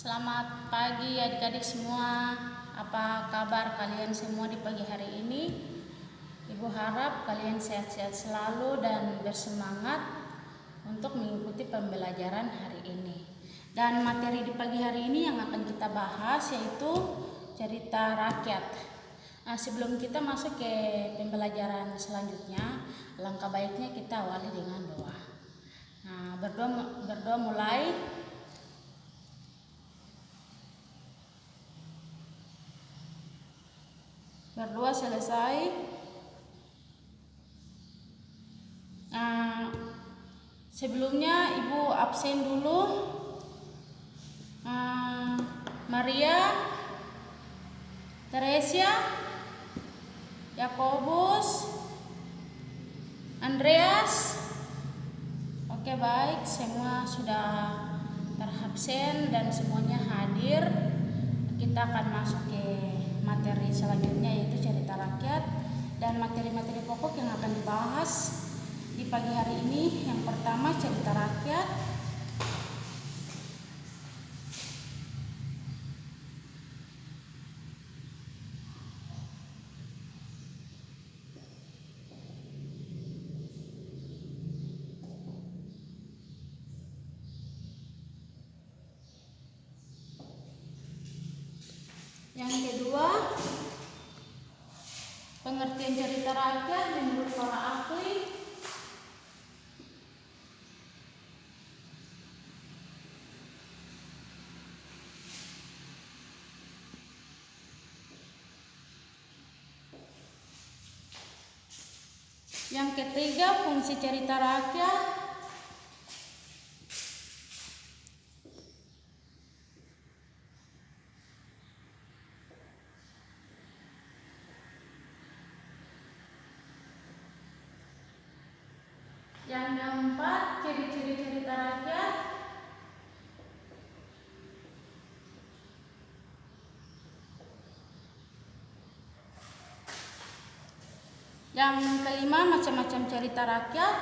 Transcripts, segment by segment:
Selamat pagi adik-adik semua. Apa kabar kalian semua di pagi hari ini? Ibu harap kalian sehat-sehat selalu dan bersemangat untuk mengikuti pembelajaran hari ini. Dan materi di pagi hari ini yang akan kita bahas yaitu cerita rakyat. Nah, sebelum kita masuk ke pembelajaran selanjutnya, langkah baiknya kita awali dengan doa. Nah, berdoa mulai. Berdoa selesai. Sebelumnya ibu absen dulu. Maria, Teresia, Yakobus, Andreas. Oke, baik, semua sudah terabsen dan semuanya hadir. Kita akan masuk ke materi selanjutnya yaitu cerita rakyat dan materi-materi pokok yang akan dibahas di pagi hari ini. Yang pertama, cerita rakyat. Yang kedua, pengertian cerita rakyat menurut para ahli. Yang ketiga, fungsi cerita rakyat. Yang keempat, ciri-ciri cerita rakyat. Yang kelima, macam-macam cerita rakyat.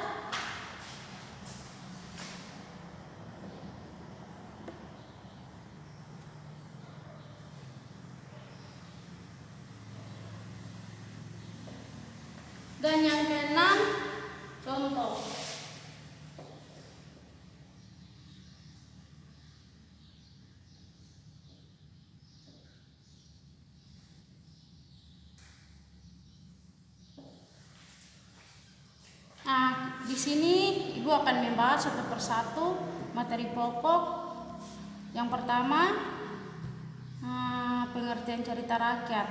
Dan yang keenam, contoh. Di sini ibu akan membahas satu persatu materi pokok. Yang pertama, pengertian cerita rakyat.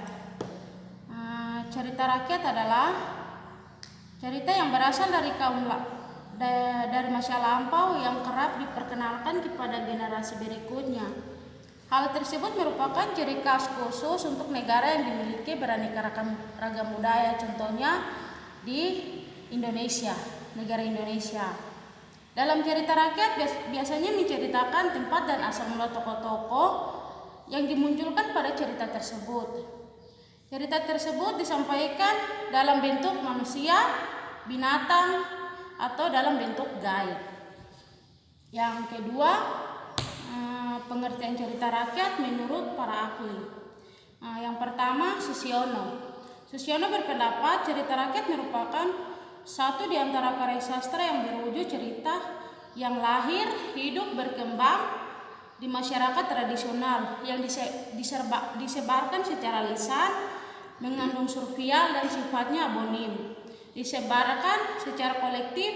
Cerita rakyat adalah cerita yang berasal dari dari masa lampau yang kerap diperkenalkan kepada generasi berikutnya. Hal tersebut merupakan ciri khas khusus untuk negara yang dimiliki beraneka ragam budaya, contohnya di Indonesia, negara Indonesia. Dalam cerita rakyat biasanya menceritakan tempat dan asal mula tokoh-tokoh yang dimunculkan pada cerita tersebut. Cerita tersebut disampaikan dalam bentuk manusia, binatang, atau dalam bentuk gaib. Yang kedua, pengertian cerita rakyat menurut para ahli. Yang pertama, Susiono. Susiono berpendapat cerita rakyat merupakan satu di antara karya sastra yang berwujud cerita yang lahir, hidup, berkembang di masyarakat tradisional yang disebarkan secara lisan, mengandung survial dan sifatnya abonim, disebarkan secara kolektif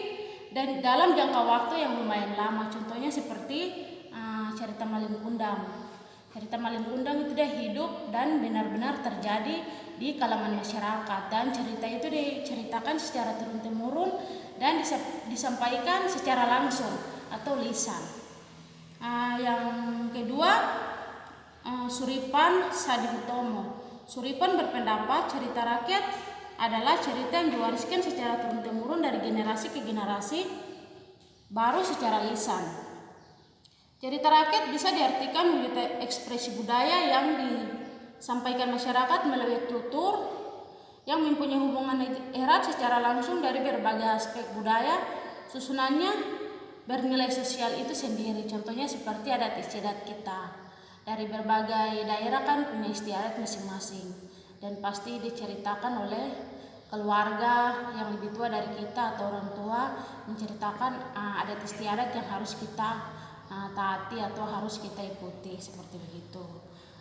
dan dalam jangka waktu yang lumayan lama. Contohnya seperti cerita Malin Kundang. Cerita Malin Kundang itu dia hidup dan benar-benar terjadi di kalangan masyarakat, dan cerita itu diceritakan secara turun-temurun dan disampaikan secara langsung atau lisan. Yang kedua, Suripan Sadihutomo. Suripan berpendapat cerita rakyat adalah cerita yang diwariskan secara turun-temurun dari generasi ke generasi, baru secara lisan. Cerita rakyat bisa diartikan menjadi ekspresi budaya yang disampaikan masyarakat melalui tutur yang mempunyai hubungan erat secara langsung dari berbagai aspek budaya. Susunannya bernilai sosial itu sendiri. Contohnya seperti adat istiadat kita. dari berbagai daerah kan punya istiadat masing-masing, dan pasti diceritakan oleh keluarga yang lebih tua dari kita atau orang tua, menceritakan adat istiadat yang harus kita taati atau harus kita ikuti, seperti begitu.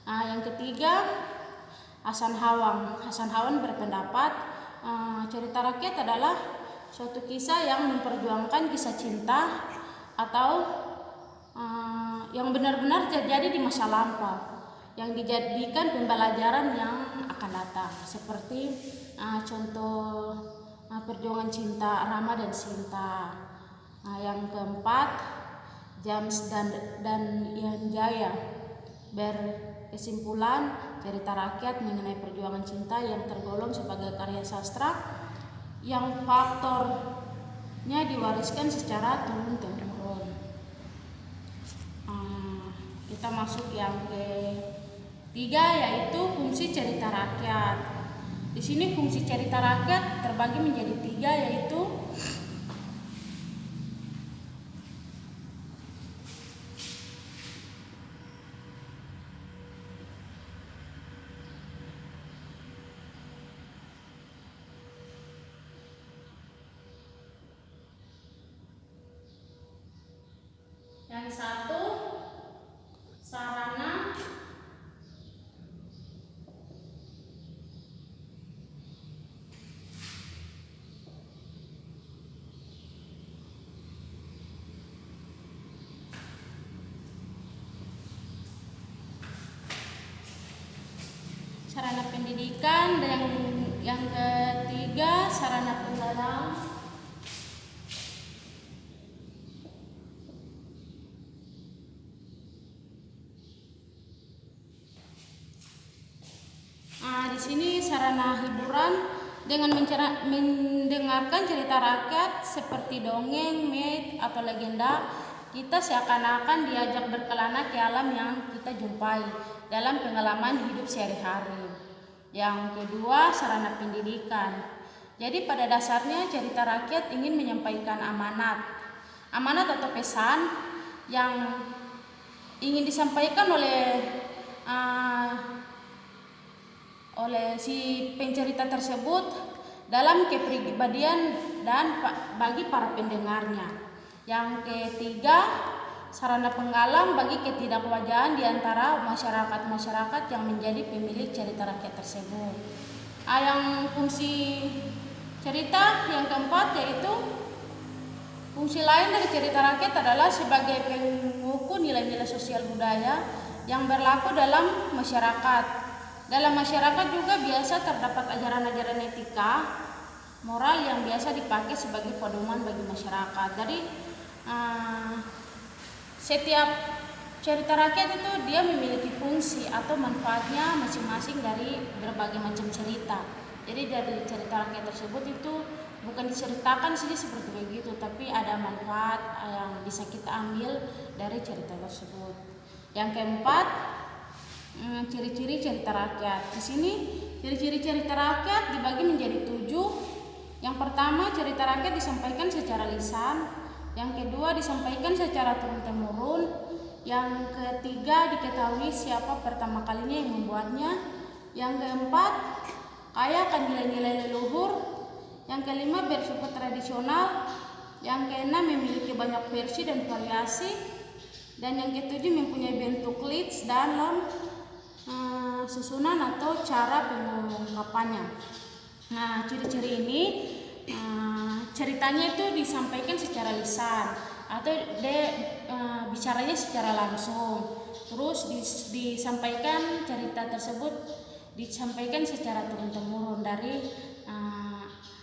Yang ketiga, Hasan Hawang. Hasan Hawang berpendapat cerita rakyat adalah suatu kisah yang memperjuangkan kisah cinta atau yang benar-benar terjadi di masa lampau, yang dijadikan pembelajaran yang akan datang, seperti contoh perjuangan cinta Rama dan Sinta. Yang keempat, James dan Ian Jaya berkesimpulan cerita rakyat mengenai perjuangan cinta yang tergolong sebagai karya sastra yang faktornya diwariskan secara turun-temurun. Kita masuk yang ketiga, yaitu fungsi cerita rakyat. Di sini fungsi cerita rakyat terbagi menjadi tiga, yaitu yang satu, sarana pendidikan, dan yang ketiga sarana pembelajaran. Di sini sarana hiburan dengan mendengarkan cerita rakyat seperti dongeng, myth atau legenda, kita seakan-akan diajak berkelana ke alam yang kita jumpai dalam pengalaman hidup sehari-hari. Yang kedua, sarana pendidikan. Jadi pada dasarnya cerita rakyat ingin menyampaikan amanat atau pesan yang ingin disampaikan oleh si pencerita tersebut dalam kepribadian dan bagi para pendengarnya. Yang ketiga, sarana penggalang bagi ketidakwajaran di antara masyarakat yang menjadi pemilik cerita rakyat tersebut. Yang fungsi cerita yang keempat, yaitu fungsi lain dari cerita rakyat adalah sebagai pengukur nilai-nilai sosial budaya yang berlaku dalam masyarakat. Dalam masyarakat juga biasa terdapat ajaran-ajaran etika moral yang biasa dipakai sebagai pedoman bagi masyarakat. Jadi setiap cerita rakyat itu dia memiliki fungsi atau manfaatnya masing-masing dari berbagai macam cerita. Jadi dari cerita rakyat tersebut itu bukan diceritakan saja seperti begitu, tapi ada manfaat yang bisa kita ambil dari cerita tersebut. Yang keempat, ciri-ciri cerita rakyat. Di sini ciri-ciri cerita rakyat dibagi menjadi 7. Yang pertama, cerita rakyat disampaikan secara lisan. Yang kedua, disampaikan secara turun-temurun. Yang ketiga, diketahui siapa pertama kalinya yang membuatnya. Yang keempat, kaya akan nilai-nilai leluhur. Yang kelima, bersifat tradisional. Yang keenam, memiliki banyak versi dan variasi. Dan yang ketujuh, mempunyai bentuk leads dalam susunan atau cara pengungkapannya. Nah, ciri-ciri ini ceritanya itu disampaikan secara lisan atau bicaranya secara langsung. Terus disampaikan cerita tersebut disampaikan secara turun-temurun dari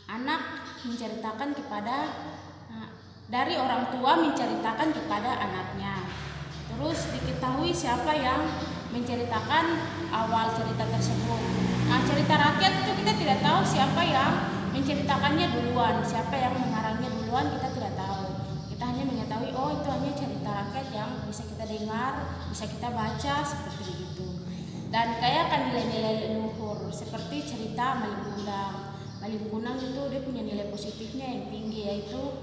anak menceritakan kepada dari orang tua menceritakan kepada anaknya. Terus diketahui siapa yang menceritakan awal cerita tersebut. Nah, cerita rakyat itu kita tidak tahu siapa yang menceritakannya duluan, siapa yang mengarangnya duluan, kita tidak tahu. Kita hanya mengetahui itu hanya cerita rakyat yang bisa kita dengar, bisa kita baca, seperti begitu. Dan kaya akan nilai-nilai leluhur seperti cerita Malin Kundang. Malin Kundang itu dia punya nilai positifnya yang tinggi, yaitu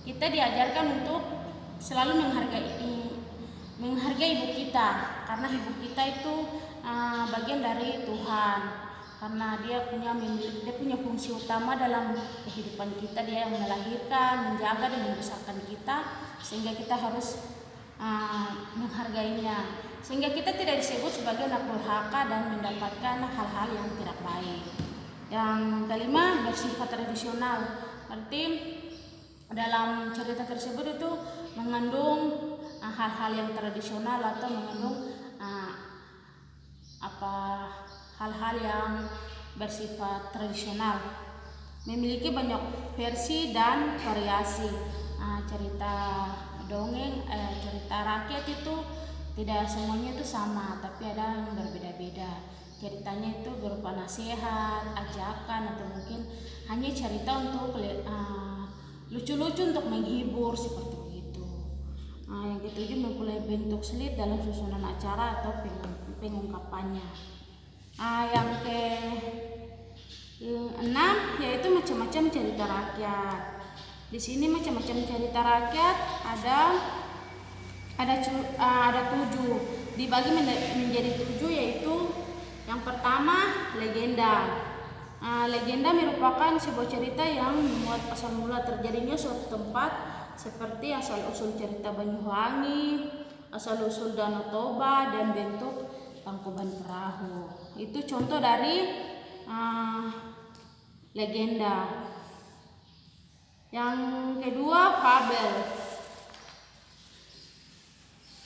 kita diajarkan untuk selalu menghargai ibu kita. karena ibu kita itu bagian dari Tuhan, karena dia punya fungsi utama dalam kehidupan kita. Dia yang melahirkan, menjaga dan membesarkan kita, sehingga kita harus menghargainya, sehingga kita tidak disebut sebagai anak durhaka dan mendapatkan hal-hal yang tidak baik. Yang kelima, bersifat tradisional. Berarti dalam cerita tersebut itu mengandung hal-hal yang tradisional atau mengandung hal-hal yang bersifat tradisional, memiliki banyak versi dan variasi. Cerita dongeng, cerita rakyat itu tidak semuanya itu sama, tapi ada yang berbeda-beda. Ceritanya itu berupa nasihat, ajakan, atau mungkin hanya cerita untuk lucu-lucu untuk menghibur, seperti begitu. Yang ketujuh, mempunyai bentuk sulit dalam susunan acara atau pengungkapannya. Yang keenam yaitu macam-macam cerita rakyat. Di sini macam-macam cerita rakyat ada 7, dibagi menjadi 7, yaitu yang pertama legenda. Legenda merupakan sebuah cerita yang memuat asal mula terjadinya suatu tempat, seperti asal-usul cerita Banyuwangi, asal-usul Danau Toba, dan bentuk Tangkuban Perahu. Itu contoh dari legenda. Yang kedua, fabel.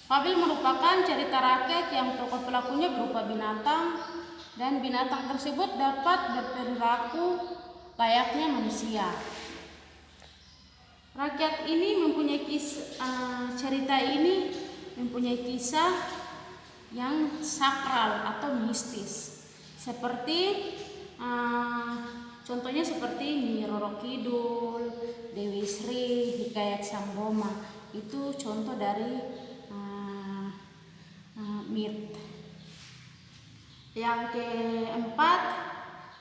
Fabel merupakan cerita rakyat yang tokoh pelakunya berupa binatang, dan binatang tersebut dapat berperilaku layaknya manusia. Rakyat ini mempunyai cerita ini mempunyai kisah yang sakral atau mistis, seperti contohnya seperti Nyi Roro Kidul, Dewi Sri, Hikayat Samboma. Itu contoh dari mit. Yang keempat,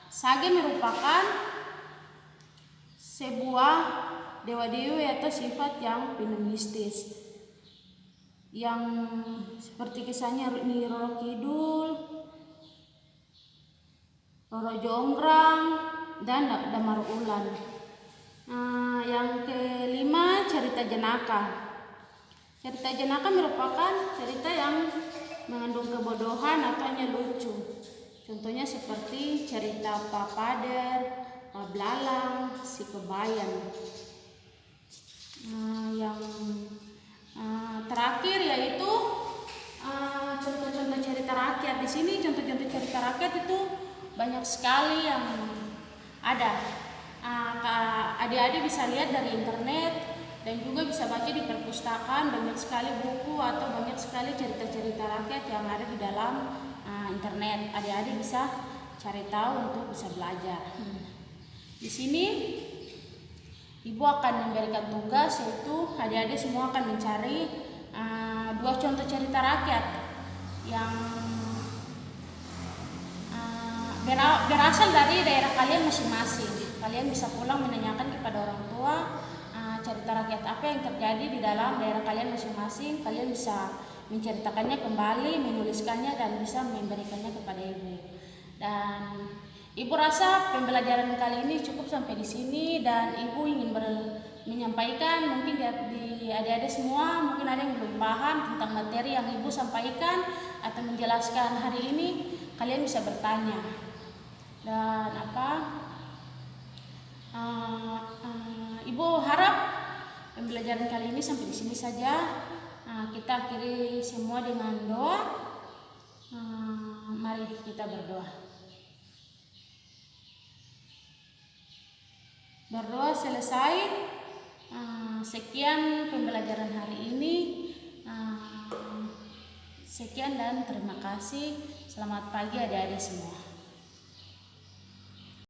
sage merupakan sebuah dewa-dewi atau sifat yang penuh mistis, yang seperti kisahnya Nyi Roro Kidul, Roro Jonggrang, dan Damar Ulan. Yang kelima, cerita jenaka. Cerita jenaka merupakan cerita yang mengandung kebodohan atau hanya lucu. Contohnya seperti cerita Pak Pader, Pak Blalang, Si Kebayan. Yang terakhir yaitu contoh-contoh cerita rakyat. Di sini contoh-contoh cerita rakyat itu banyak sekali yang ada. Adik-adik bisa lihat dari internet dan juga bisa baca di perpustakaan. Banyak sekali buku atau banyak sekali cerita-cerita rakyat yang ada di dalam internet. Adik-adik bisa cari tahu untuk bisa belajar. Di sini ibu akan memberikan tugas, yaitu adik-adik semua akan mencari 2 contoh cerita rakyat yang berasal dari daerah kalian masing-masing. Kalian bisa pulang menanyakan kepada orang tua cerita rakyat apa yang terjadi di dalam daerah kalian masing-masing. Kalian bisa menceritakannya kembali, menuliskannya, dan bisa memberikannya kepada ibu. Dan ibu rasa pembelajaran kali ini cukup sampai di sini, dan ibu ingin menyampaikan mungkin di adik-adik semua mungkin ada yang belum paham tentang materi yang ibu sampaikan atau menjelaskan hari ini. Kalian bisa bertanya. Dan ibu harap pembelajaran kali ini sampai di sini saja. Kita akhiri semua dengan doa. Mari kita berdoa. Berdoa selesai. Sekian pembelajaran hari ini. Sekian dan terima kasih. Selamat pagi adik-adik semua.